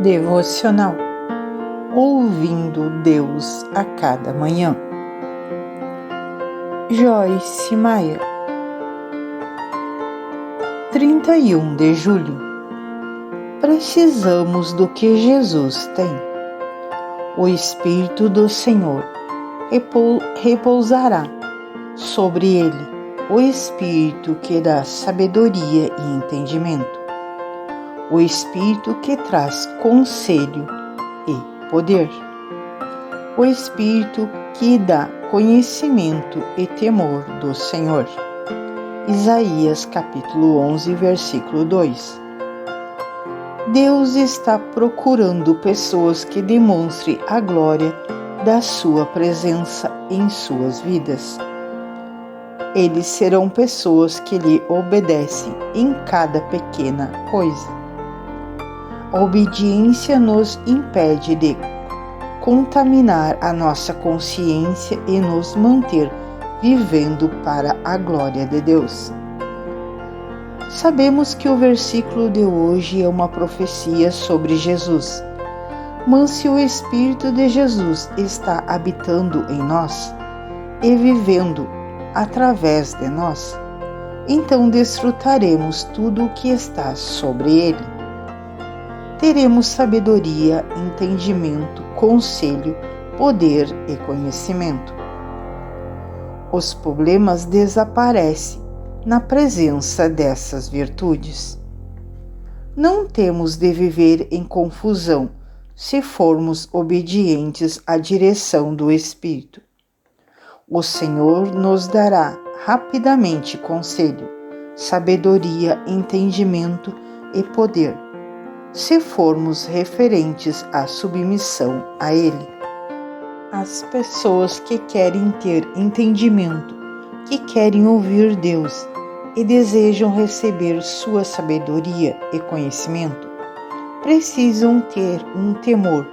Devocional Ouvindo Deus a cada manhã. Joyce Meyer. 31 de julho. Precisamos do que Jesus tem. O Espírito do Senhor repousará sobre ele, o Espírito que dá sabedoria e entendimento, o Espírito que traz conselho e poder, o Espírito que dá conhecimento e temor do Senhor. Isaías capítulo 11, versículo 2. Deus está procurando pessoas que demonstrem a glória da sua presença em suas vidas. Eles serão pessoas que lhe obedecem em cada pequena coisa. A obediência nos impede de contaminar a nossa consciência e nos manter vivendo para a glória de Deus. Sabemos que o versículo de hoje é uma profecia sobre Jesus. Mas se o Espírito de Jesus está habitando em nós e vivendo através de nós, então desfrutaremos tudo o que está sobre ele. Teremos sabedoria, entendimento, conselho, poder e conhecimento. Os problemas desaparecem na presença dessas virtudes. Não temos de viver em confusão se formos obedientes à direção do Espírito. O Senhor nos dará rapidamente conselho, sabedoria, entendimento e poder, se formos referentes à submissão a Ele. As pessoas que querem ter entendimento, que querem ouvir Deus e desejam receber sua sabedoria e conhecimento, precisam ter um temor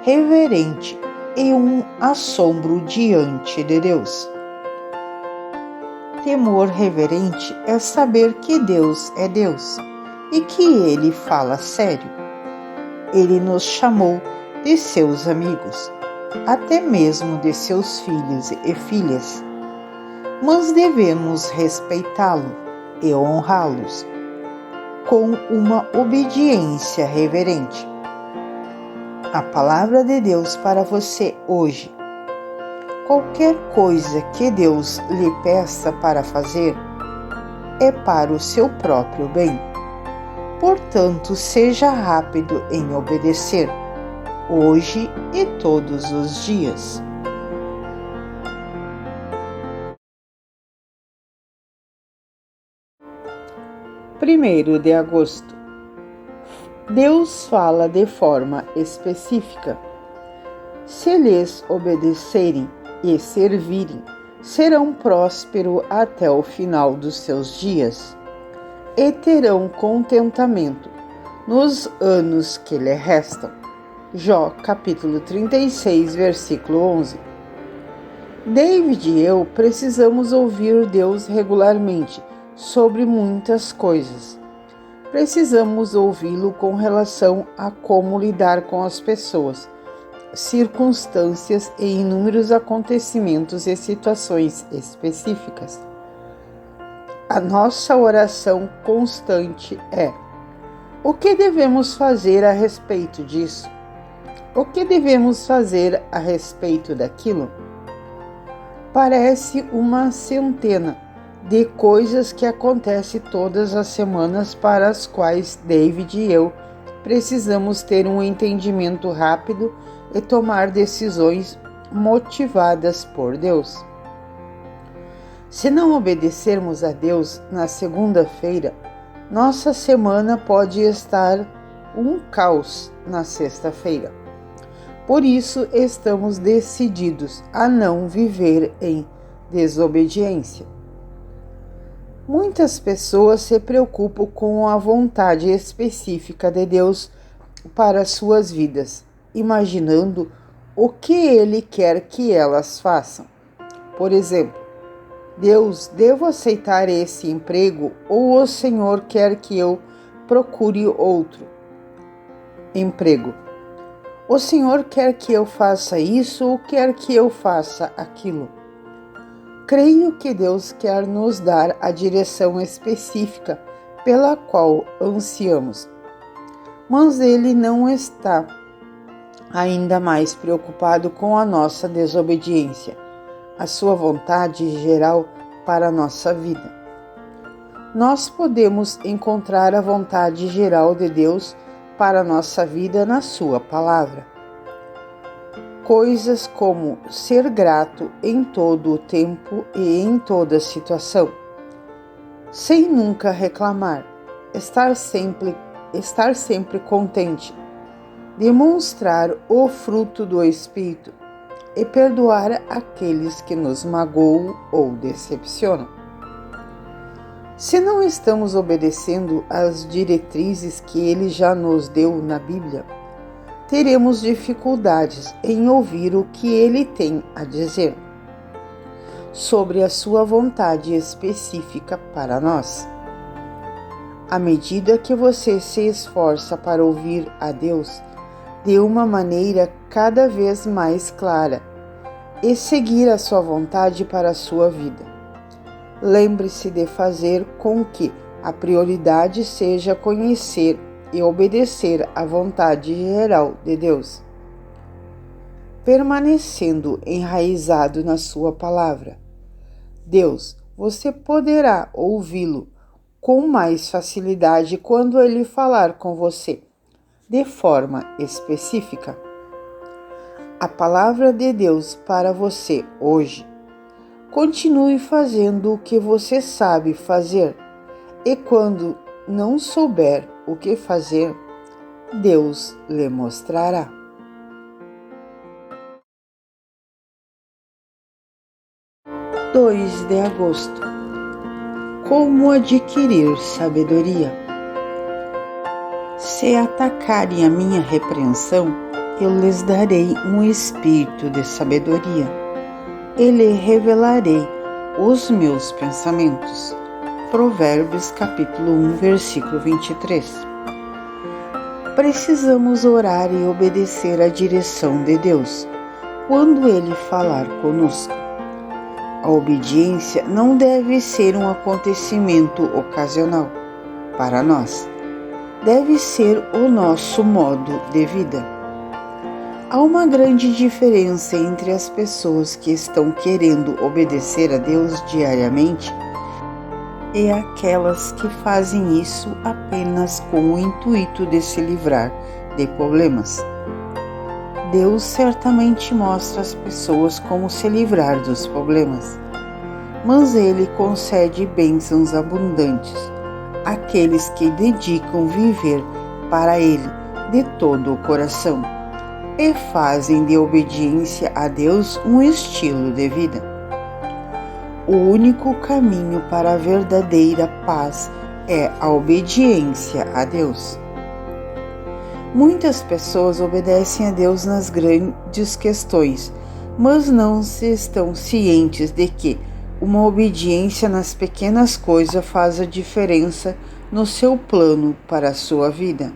reverente e um assombro diante de Deus. Temor reverente é saber que Deus é Deus e que Ele fala sério. Ele nos chamou de seus amigos, até mesmo de seus filhos e filhas, mas devemos respeitá-lo e honrá-los com uma obediência reverente. A palavra de Deus para você hoje. Qualquer coisa que Deus lhe peça para fazer é para o seu próprio bem. Portanto, seja rápido em obedecer, hoje e todos os dias. Primeiro de agosto. Deus fala de forma específica. Se lhes obedecerem e servirem, serão prósperos até o final dos seus dias e terão contentamento nos anos que lhe restam. Jó, capítulo 36, versículo 11. David e eu precisamos ouvir Deus regularmente sobre muitas coisas. Precisamos ouvi-lo com relação a como lidar com as pessoas, circunstâncias e inúmeros acontecimentos e situações específicas. A nossa oração constante é: o que devemos fazer a respeito disso? O que devemos fazer a respeito daquilo? Parece uma centena de coisas que acontecem todas as semanas para as quais David e eu precisamos ter um entendimento rápido e tomar decisões motivadas por Deus. Se não obedecermos a Deus na segunda-feira, nossa semana pode estar um caos na sexta-feira. Por isso, estamos decididos a não viver em desobediência. Muitas pessoas se preocupam com a vontade específica de Deus para suas vidas, imaginando o que Ele quer que elas façam. Por exemplo, Deus, devo aceitar esse emprego ou o Senhor quer que eu procure outro? emprego. O Senhor quer que eu faça isso ou quer que eu faça aquilo? Creio que Deus quer nos dar a direção específica pela qual ansiamos, mas Ele não está ainda mais preocupado com a nossa desobediência, a sua vontade geral para a nossa vida. Nós podemos encontrar a vontade geral de Deus para a nossa vida na sua palavra. Coisas como ser grato em todo o tempo e em toda situação, sem nunca reclamar, estar sempre contente, demonstrar o fruto do Espírito e perdoar aqueles que nos magoam ou decepcionam. Se não estamos obedecendo às diretrizes que Ele já nos deu na Bíblia, teremos dificuldades em ouvir o que Ele tem a dizer sobre a sua vontade específica para nós. À medida que você se esforça para ouvir a Deus de uma maneira cada vez mais clara e seguir a sua vontade para a sua vida, lembre-se de fazer com que a prioridade seja conhecer e obedecer à vontade geral de Deus, permanecendo enraizado na sua palavra. Deus, você poderá ouvi-lo com mais facilidade quando Ele falar com você, de forma específica. A palavra de Deus para você hoje. Continue fazendo o que você sabe fazer, e quando não souber o que fazer, Deus lhe mostrará. 2 de agosto. Como adquirir sabedoria? Se atacarem a minha repreensão, eu lhes darei um espírito de sabedoria. E lhe revelarei os meus pensamentos. Provérbios capítulo 1, versículo 23. Precisamos orar e obedecer à direção de Deus quando Ele falar conosco. A obediência não deve ser um acontecimento ocasional para nós. Deve ser o nosso modo de vida. Há uma grande diferença entre as pessoas que estão querendo obedecer a Deus diariamente e aquelas que fazem isso apenas com o intuito de se livrar de problemas. Deus certamente mostra às pessoas como se livrar dos problemas, mas Ele concede bênçãos abundantes àqueles que dedicam viver para Ele de todo o coração e fazem de obediência a Deus um estilo de vida. O único caminho para a verdadeira paz é a obediência a Deus. Muitas pessoas obedecem a Deus nas grandes questões, mas não se estão cientes de que uma obediência nas pequenas coisas faz a diferença no seu plano para a sua vida.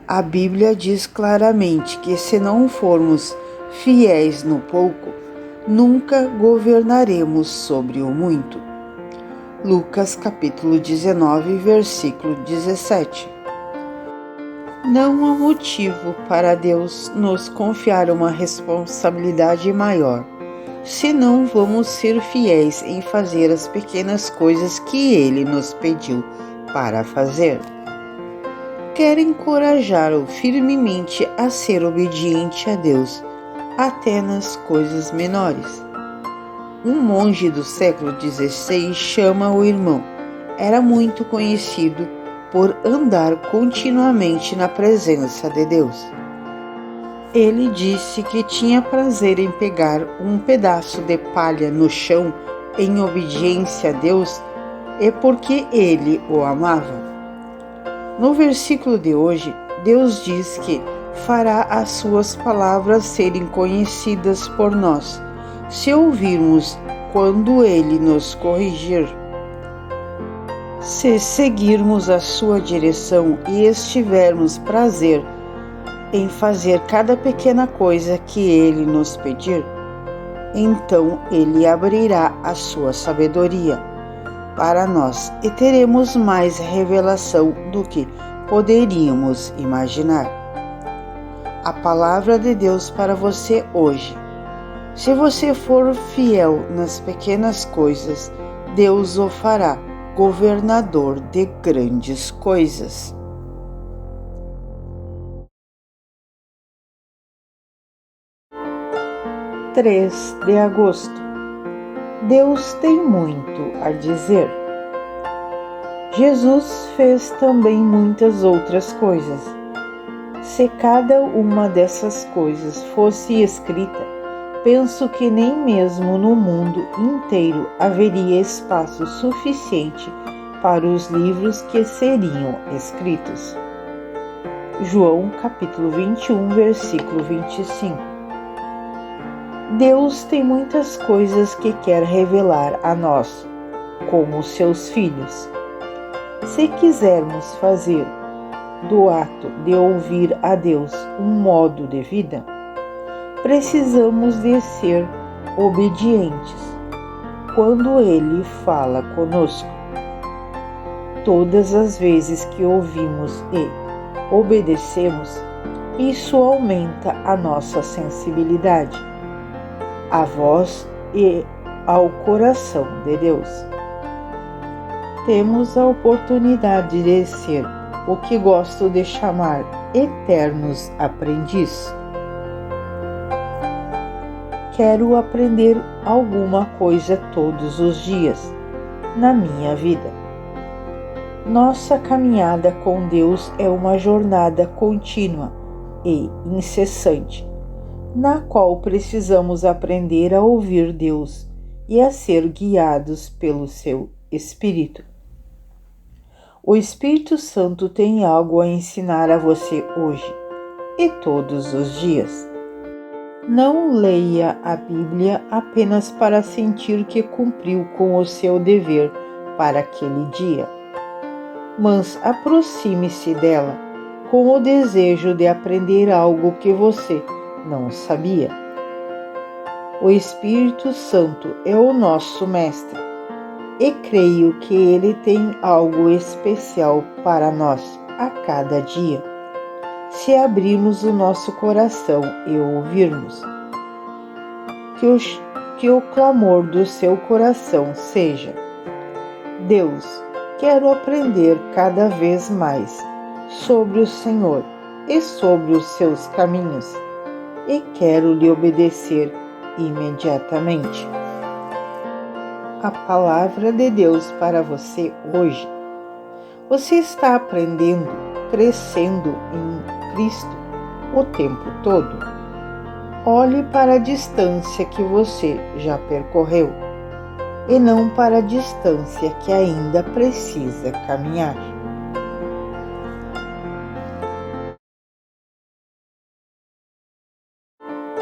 A Bíblia diz claramente que se não formos fiéis no pouco, nunca governaremos sobre o muito. Lucas capítulo 19, versículo 17. Não há motivo para Deus nos confiar uma responsabilidade maior, se não vamos ser fiéis em fazer as pequenas coisas que Ele nos pediu para fazer. Quero encorajá-lo firmemente a ser obediente a Deus, até nas coisas menores. Um monge do século XVI chama o irmão. Era muito conhecido por andar continuamente na presença de Deus. Ele disse que tinha prazer em pegar um pedaço de palha no chão em obediência a Deus e porque ele o amava. No versículo de hoje, Deus diz que fará as suas palavras serem conhecidas por nós, se ouvirmos quando Ele nos corrigir. Se seguirmos a sua direção e estivermos prazer em fazer cada pequena coisa que Ele nos pedir, então Ele abrirá a sua sabedoria para nós e teremos mais revelação do que poderíamos imaginar. A palavra de Deus para você hoje. Se você for fiel nas pequenas coisas, Deus o fará governador de grandes coisas. 3 de agosto. Deus tem muito a dizer. Jesus fez também muitas outras coisas. Se cada uma dessas coisas fosse escrita, penso que nem mesmo no mundo inteiro haveria espaço suficiente para os livros que seriam escritos. João capítulo 21, versículo 25. Deus tem muitas coisas que quer revelar a nós, como seus filhos. Se quisermos fazer do ato de ouvir a Deus um modo de vida, precisamos de ser obedientes quando Ele fala conosco. Todas as vezes que ouvimos e obedecemos, isso aumenta a nossa sensibilidade à voz e ao coração de Deus. Temos a oportunidade de ser o que gosto de chamar eternos aprendizes. Quero aprender alguma coisa todos os dias na minha vida. Nossa caminhada com Deus é uma jornada contínua e incessante, na qual precisamos aprender a ouvir Deus e a ser guiados pelo seu Espírito. O Espírito Santo tem algo a ensinar a você hoje e todos os dias. Não leia a Bíblia apenas para sentir que cumpriu com o seu dever para aquele dia, mas aproxime-se dela com o desejo de aprender algo que você não sabia. O Espírito Santo é o nosso Mestre e creio que Ele tem algo especial para nós a cada dia, se abrirmos o nosso coração e ouvirmos. Que o clamor do seu coração seja: Deus, quero aprender cada vez mais sobre o Senhor e sobre os seus caminhos, e quero lhe obedecer imediatamente. A palavra de Deus para você hoje. Você está aprendendo, crescendo em Cristo o tempo todo? Olhe para a distância que você já percorreu e não para a distância que ainda precisa caminhar. –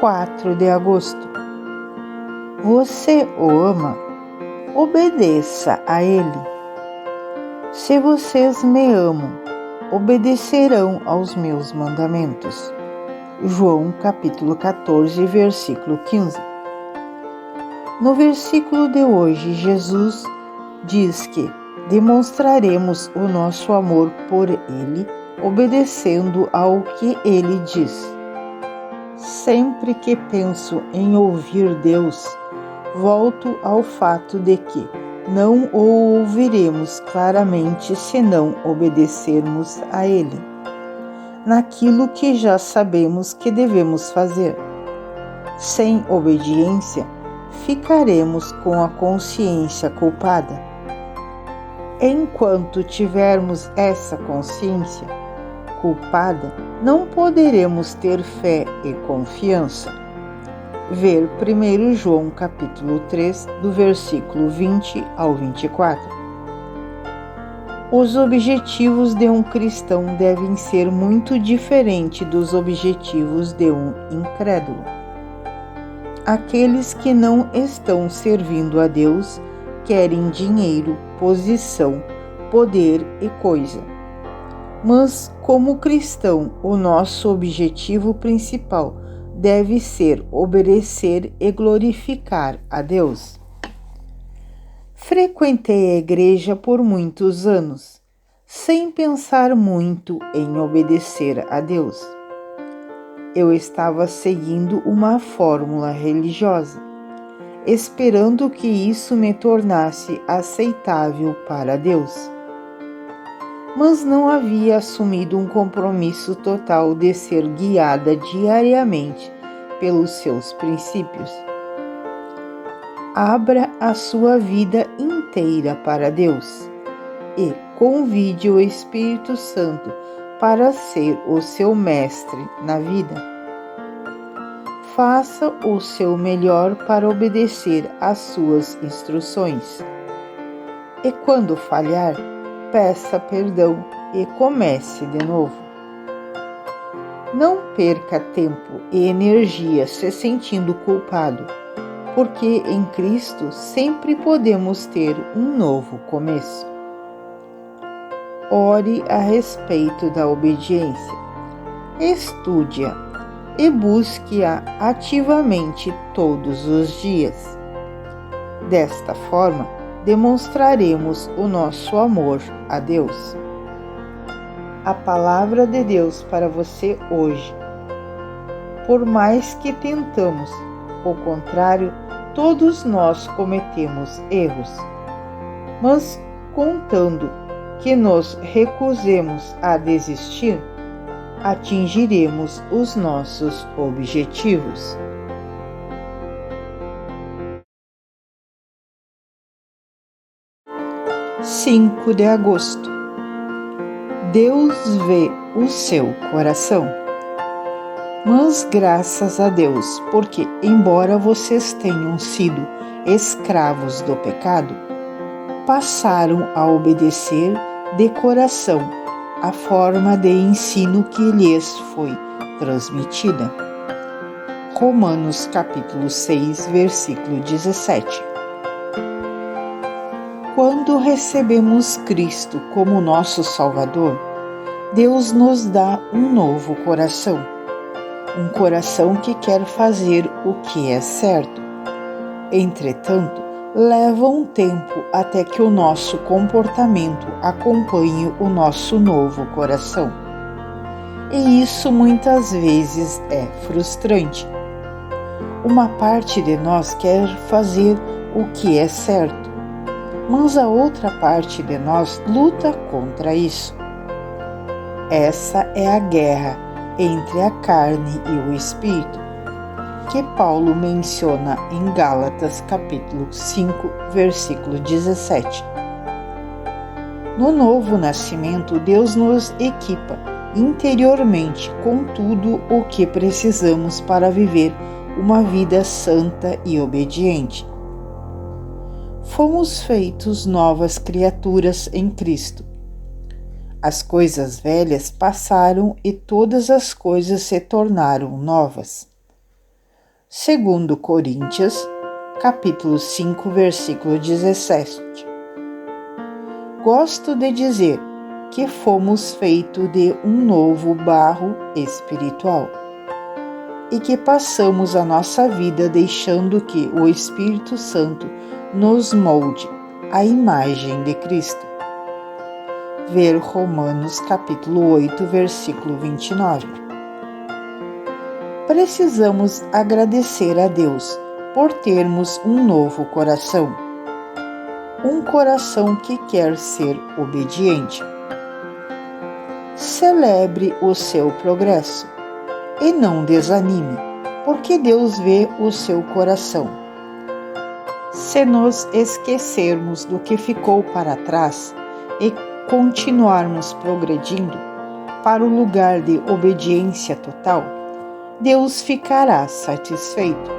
4 de agosto. Você o ama? Obedeça a Ele. Se vocês me amam, obedecerão aos meus mandamentos. João capítulo 14, versículo 15. No versículo de hoje, Jesus diz que demonstraremos o nosso amor por Ele, obedecendo ao que Ele diz. Sempre que penso em ouvir Deus, volto ao fato de que não o ouviremos claramente se não obedecermos a Ele, naquilo que já sabemos que devemos fazer. Sem obediência, ficaremos com a consciência culpada. Enquanto tivermos essa consciência culpada, não poderemos ter fé e confiança. Ver 1 João capítulo 3, do versículo 20 ao 24. Os objetivos de um cristão devem ser muito diferentes dos objetivos de um incrédulo. Aqueles que não estão servindo a Deus querem dinheiro, posição, poder e coisa. Mas, como cristão, o nosso objetivo principal deve ser obedecer e glorificar a Deus. Frequentei a igreja por muitos anos, sem pensar muito em obedecer a Deus. Eu estava seguindo uma fórmula religiosa, esperando que isso me tornasse aceitável para Deus. Mas não havia assumido um compromisso total de ser guiada diariamente pelos seus princípios. Abra a sua vida inteira para Deus e convide o Espírito Santo para ser o seu mestre na vida. Faça o seu melhor para obedecer às suas instruções. E quando falhar, peça perdão e comece de novo. Não perca tempo e energia se sentindo culpado, porque em Cristo sempre podemos ter um novo começo. Ore a respeito da obediência, estude-a e busque-a ativamente todos os dias. Desta forma, demonstraremos o nosso amor a Deus. A palavra de Deus para você hoje. Por mais que tentamos, ao contrário, todos nós cometemos erros, mas contando que nos recusemos a desistir, atingiremos os nossos objetivos. 5 de agosto. Deus vê o seu coração. Mas graças a Deus, porque embora vocês tenham sido escravos do pecado, passaram a obedecer de coração a forma de ensino que lhes foi transmitida. Romanos capítulo 6, versículo 17. Quando recebemos Cristo como nosso Salvador, Deus nos dá um novo coração. Um coração que quer fazer o que é certo. Entretanto, leva um tempo até que o nosso comportamento acompanhe o nosso novo coração. E isso muitas vezes é frustrante. Uma parte de nós quer fazer o que é certo, mas a outra parte de nós luta contra isso. Essa é a guerra entre a carne e o espírito, que Paulo menciona em Gálatas capítulo 5, versículo 17. No novo nascimento, Deus nos equipa interiormente com tudo o que precisamos para viver uma vida santa e obediente. Fomos feitos novas criaturas em Cristo. As coisas velhas passaram e todas as coisas se tornaram novas. 2 Coríntios, capítulo 5, versículo 17. Gosto de dizer que fomos feitos de um novo barro espiritual e que passamos a nossa vida deixando que o Espírito Santo nos molde à imagem de Cristo. Ver Romanos capítulo 8, versículo 29. Precisamos agradecer a Deus por termos um novo coração. Um coração que quer ser obediente. Celebre o seu progresso e não desanime, porque Deus vê o seu coração. Se nos esquecermos do que ficou para trás e continuarmos progredindo para o lugar de obediência total, Deus ficará satisfeito.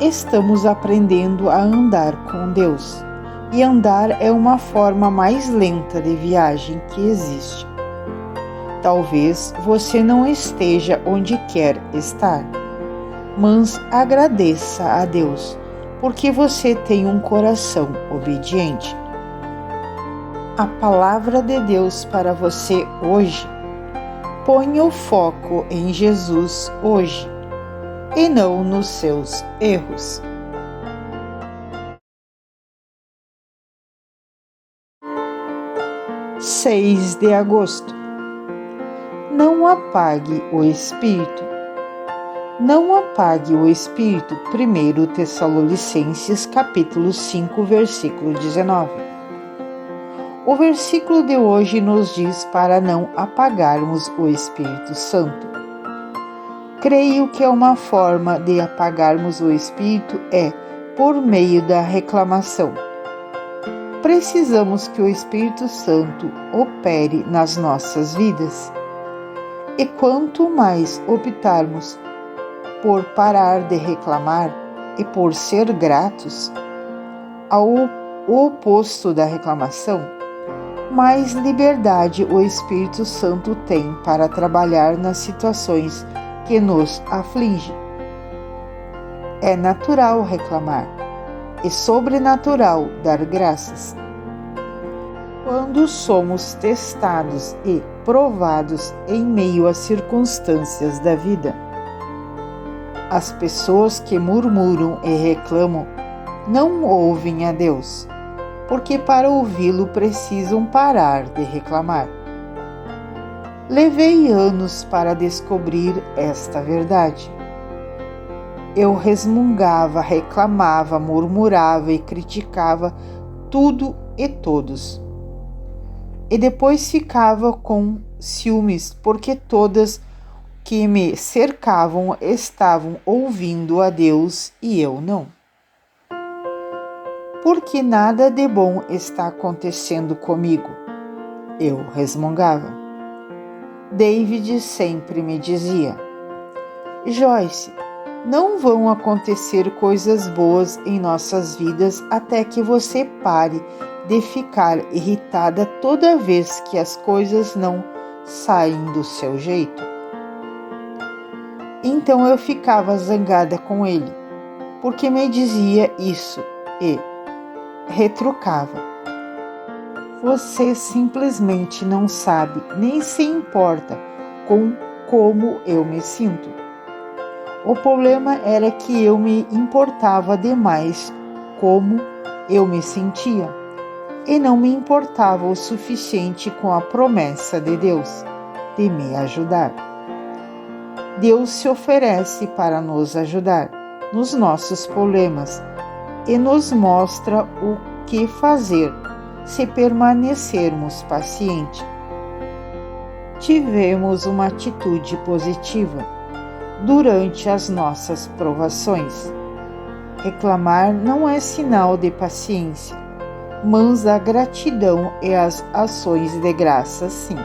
Estamos aprendendo a andar com Deus, e andar é uma forma mais lenta de viagem que existe. Talvez você não esteja onde quer estar, mas agradeça a Deus, porque você tem um coração obediente. A palavra de Deus para você hoje. Ponha o foco em Jesus hoje e não nos seus erros. 6 de agosto. Não apague o Espírito. Não apague o Espírito. 1 Tessalonicenses capítulo 5, versículo 19. O versículo de hoje nos diz para não apagarmos o Espírito Santo. Creio que uma forma de apagarmos o Espírito é por meio da reclamação. Precisamos que o Espírito Santo opere nas nossas vidas. E quanto mais optarmos por parar de reclamar e por ser gratos, ao oposto da reclamação, mais liberdade o Espírito Santo tem para trabalhar nas situações que nos afligem. É natural reclamar e sobrenatural dar graças. Quando somos testados e provados em meio às circunstâncias da vida, as pessoas que murmuram e reclamam não ouvem a Deus, porque para ouvi-lo precisam parar de reclamar. Levei anos para descobrir esta verdade. Eu resmungava, reclamava, murmurava e criticava tudo e todos. E depois ficava com ciúmes, porque todas que me cercavam estavam ouvindo a Deus e eu não. Porque nada de bom está acontecendo comigo, eu resmungava. David sempre me dizia: Joyce, não vão acontecer coisas boas em nossas vidas até que você pare de ficar irritada toda vez que as coisas não saem do seu jeito. Então eu ficava zangada com ele, porque me dizia isso e retrucava: Você simplesmente não sabe, nem se importa com como eu me sinto. O problema era que eu me importava demais como eu me sentia e não me importava o suficiente com a promessa de Deus de me ajudar. Deus se oferece para nos ajudar nos nossos problemas e nos mostra o que fazer se permanecermos pacientes. Tivemos uma atitude positiva durante as nossas provações. Reclamar não é sinal de paciência, mas a gratidão e as ações de graça, sim.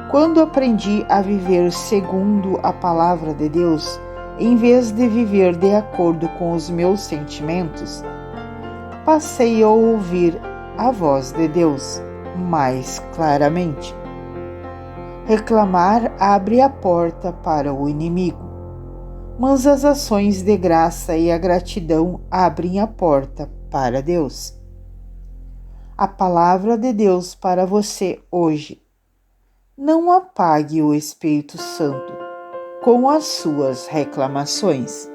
Quando aprendi a viver segundo a palavra de Deus, em vez de viver de acordo com os meus sentimentos, passei a ouvir a voz de Deus mais claramente. Reclamar abre a porta para o inimigo, mas as ações de graça e a gratidão abrem a porta para Deus. A palavra de Deus para você hoje. Não apague o Espírito Santo com as suas reclamações.